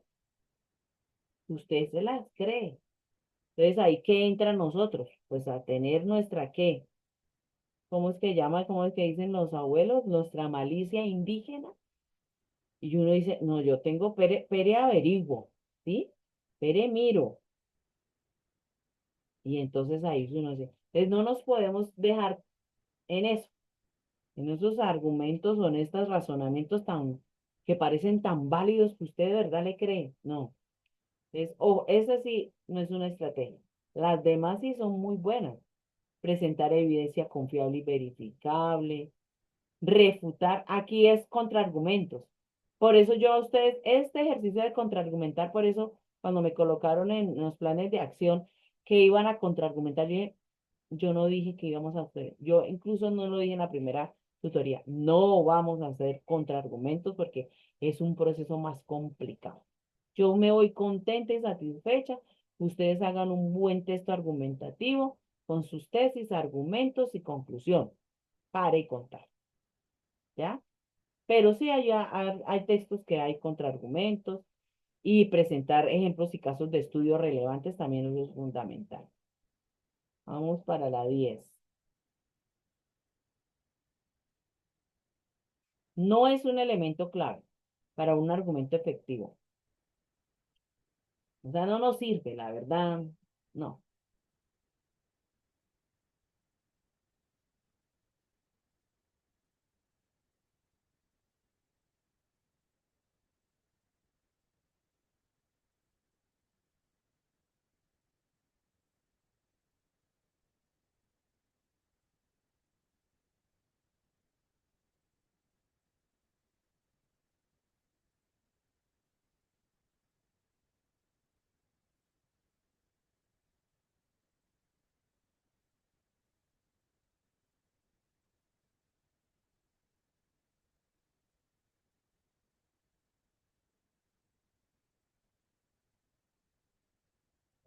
usted se las cree. Entonces ahí ¿qué entra nosotros? Pues a tener nuestra ¿qué? ¿Cómo es que llama? ¿Cómo es que dicen los abuelos? Nuestra malicia indígena. Y uno dice, no, yo tengo pere averiguo, ¿sí? Pere miro. Y entonces ahí uno dice, entonces no nos podemos dejar en eso, en esos argumentos o en estos razonamientos que parecen tan válidos que usted de verdad le cree. No, esa sí no es una estrategia. Las demás sí son muy buenas. Presentar evidencia confiable y verificable, refutar, aquí es contraargumentos. Por eso yo a ustedes, este ejercicio de contraargumentar, por eso cuando me colocaron en los planes de acción que iban a contraargumentar, yo no dije que íbamos a hacer, yo incluso no lo dije en la primera tutoría, no vamos a hacer contraargumentos porque es un proceso más complicado. Yo me voy contenta y satisfecha, ustedes hagan un buen texto argumentativo con sus tesis, argumentos y conclusión. para y contar, ¿ya? Pero sí hay textos que hay contraargumentos y presentar ejemplos y casos de estudios relevantes también eso es fundamental. Vamos para la 10. No es un elemento clave para un argumento efectivo. O sea, no nos sirve, la verdad, no.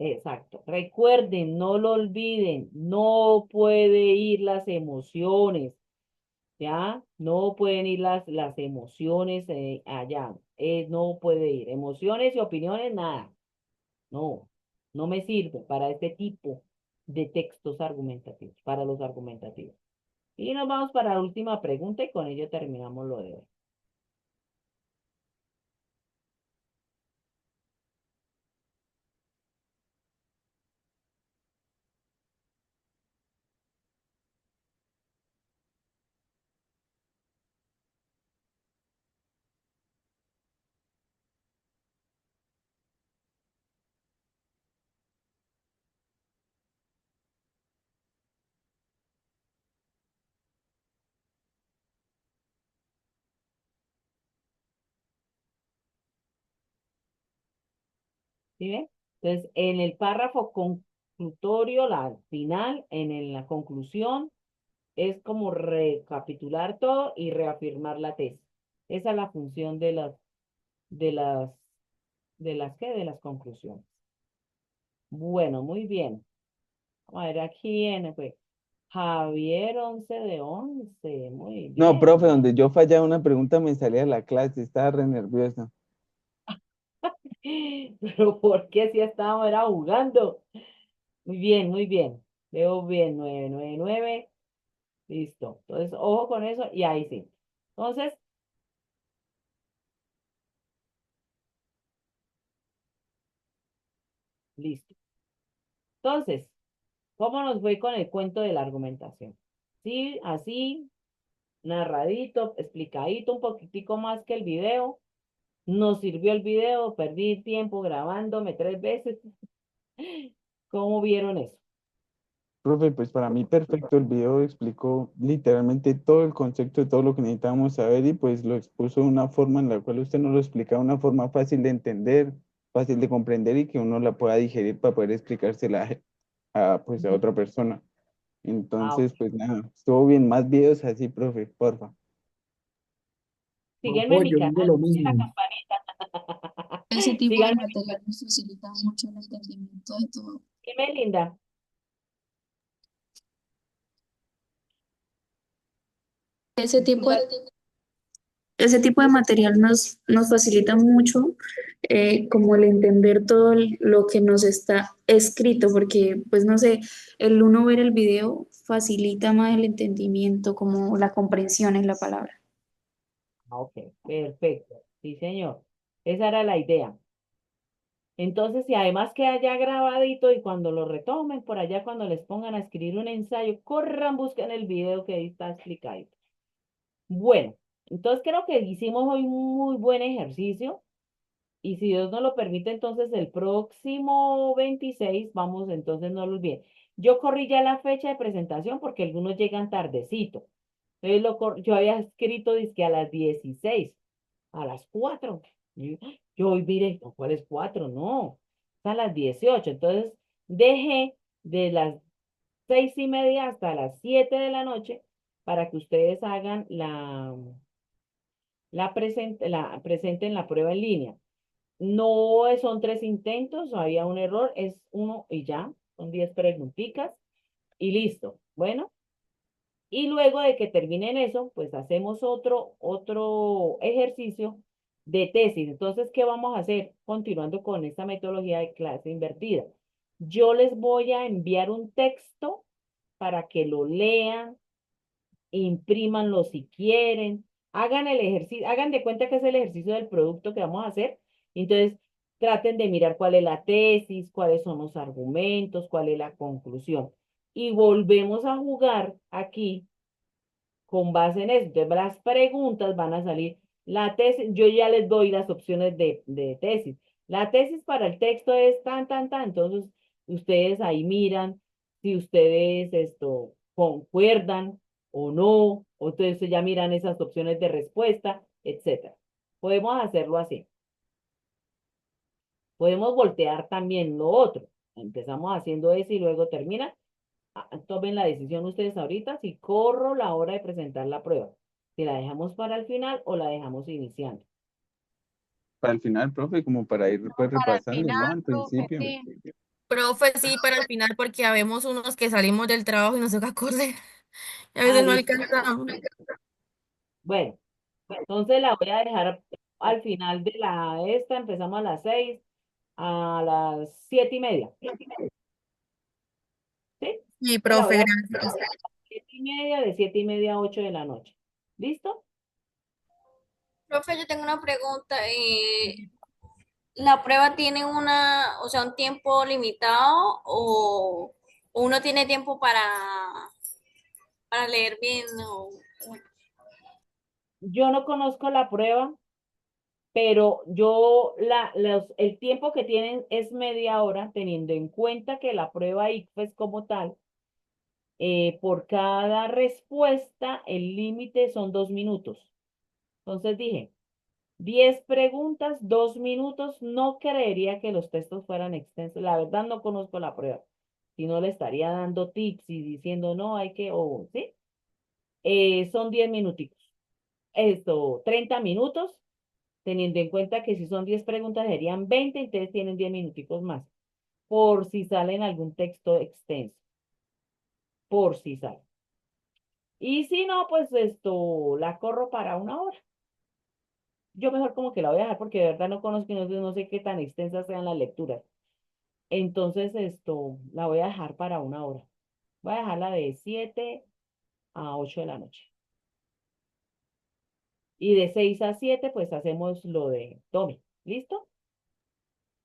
Exacto. Recuerden, no lo olviden, no puede ir las emociones, ¿ya? No pueden ir las emociones allá. No puede ir. Emociones y opiniones, nada. No, no me sirve para este tipo de textos argumentativos, para los argumentativos. Y nos vamos para la última pregunta y con ello terminamos lo de hoy. ¿Sí ven? Entonces, en el párrafo conclutorio, la final, la conclusión, es como recapitular todo y reafirmar la tesis. Esa es la función de las, de las conclusiones. Bueno, muy bien. Vamos a ver aquí fue Javier 11 de 11. Muy No, bien. profe, donde yo fallaba una pregunta me salía de la clase, estaba re nervioso. Pero ¿por qué si estábamos era jugando? Muy bien, muy bien. Veo bien, 999. Listo. Entonces, ojo con eso y ahí sí. Entonces, listo. Entonces, ¿cómo nos fue con el cuento de la argumentación? Sí, así, narradito, explicadito un poquitico más que el video. Nos sirvió el video, perdí tiempo grabándome 3 veces. ¿Cómo vieron eso? Profe, pues para mí perfecto, el video explicó literalmente todo el concepto de todo lo que necesitábamos saber y pues lo expuso de una forma en la cual usted nos lo explica de una forma fácil de entender, fácil de comprender y que uno la pueda digerir para poder explicársela pues a otra persona. Ah, ok. Entonces, pues nada, estuvo bien, más videos así, profe, porfa. Sígueme en mi Apoyo, canal, digo lo en la mismo. campanita. Ese tipo de Síganme, material nos facilita mucho el entendimiento de todo. dime, Linda. Ese tipo de, ese tipo de material nos facilita mucho como el entender todo lo que nos está escrito, porque pues no sé, el uno ver el video facilita más el entendimiento, como la comprensión es la palabra. Ah, ok, perfecto. Sí, señor. Esa era la idea. Entonces, si además queda ya grabadito y cuando lo retomen por allá, cuando les pongan a escribir un ensayo, corran, busquen el video que ahí está explicado. Bueno, entonces creo que hicimos hoy un muy buen ejercicio y si Dios nos lo permite, entonces el próximo 26 vamos, entonces no lo olviden. Yo corrí ya la fecha de presentación porque algunos llegan tardecito. Entonces yo había escrito dizque a las 16, a las 4. Yo hoy miré, no, ¿cuáles 4? No, es a las 18. Entonces dejé de las 6:30 hasta las 7 de la noche para que ustedes hagan presenten la prueba en línea. No son 3 intentos, había un error, es uno y ya, son 10 preguntitas y listo. Bueno, Y luego de que terminen eso, pues hacemos otro ejercicio de tesis. Entonces, ¿qué vamos a hacer? Continuando con esta metodología de clase invertida. Yo les voy a enviar un texto para que lo lean, imprímanlo si quieren, hagan el ejercicio, hagan de cuenta que es el ejercicio del producto que vamos a hacer. Entonces, traten de mirar cuál es la tesis, cuáles son los argumentos, cuál es la conclusión. Y volvemos a jugar aquí con base en eso. Entonces, las preguntas van a salir. La tesis, yo ya les doy las opciones de tesis. La tesis para el texto es tan, tan, tan. Entonces, ustedes ahí miran si ustedes concuerdan o no, o entonces ya miran esas opciones de respuesta, etcétera. Podemos hacerlo así. Podemos voltear también lo otro. Empezamos haciendo eso y luego termina. Tomen la decisión ustedes ahorita si corro la hora de presentar la prueba. Si la dejamos para el final o la dejamos iniciando. Para el final, profe, como para ir pues Para el repasando, ¿no? final, Al profe, principio. sí. Profe, sí, para el final, porque habemos unos que salimos del trabajo y nos toca correr. Y a veces no Listo. alcanzamos. Bueno, entonces la voy a dejar al final de esta. Empezamos a las 6, a las 7:30. ¿Sí? Sí, Entonces la voy profe, a gracias. 7:30, de 7:30 a 8 de la noche. ¿Listo? Profe, yo tengo una pregunta. ¿La prueba tiene o sea, un tiempo limitado o uno tiene tiempo para leer bien? Yo no conozco la prueba, pero el tiempo que tienen es media hora, teniendo en cuenta que la prueba ICFES como tal, por cada respuesta, el límite son 2 minutos. Entonces dije, 10 preguntas, 2 minutos. No creería que los textos fueran extensos. La verdad no conozco la prueba. Si no le estaría dando tips y diciendo, no, hay que, o, ¿sí? Son 10 minuticos. 30 minutos, teniendo en cuenta que si son 10 preguntas serían 20, entonces tienen 10 minuticos más. Por si sale en algún texto extenso. Por si sale. Y si no, pues la corro para 1 hora. Yo mejor como que la voy a dejar porque de verdad no conozco y no sé qué tan extensas sean las lecturas. Entonces, la voy a dejar para 1 hora. Voy a dejarla de 7 a 8 de la noche. Y de 6 a 7, pues hacemos lo de Tommy. ¿Listo?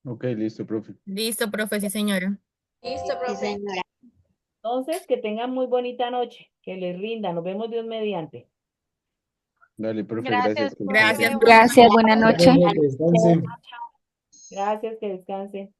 Ok, listo, profe. Listo, profe, sí, señora. Listo, Sí, profe. señora. Entonces, que tengan muy bonita noche. Que les rinda. Nos vemos Dios mediante. Dale, profe, Gracias, gracias. Que Gracias, profe. profe. Gracias, buena noche. Profe, que descanse. Gracias, que descansen.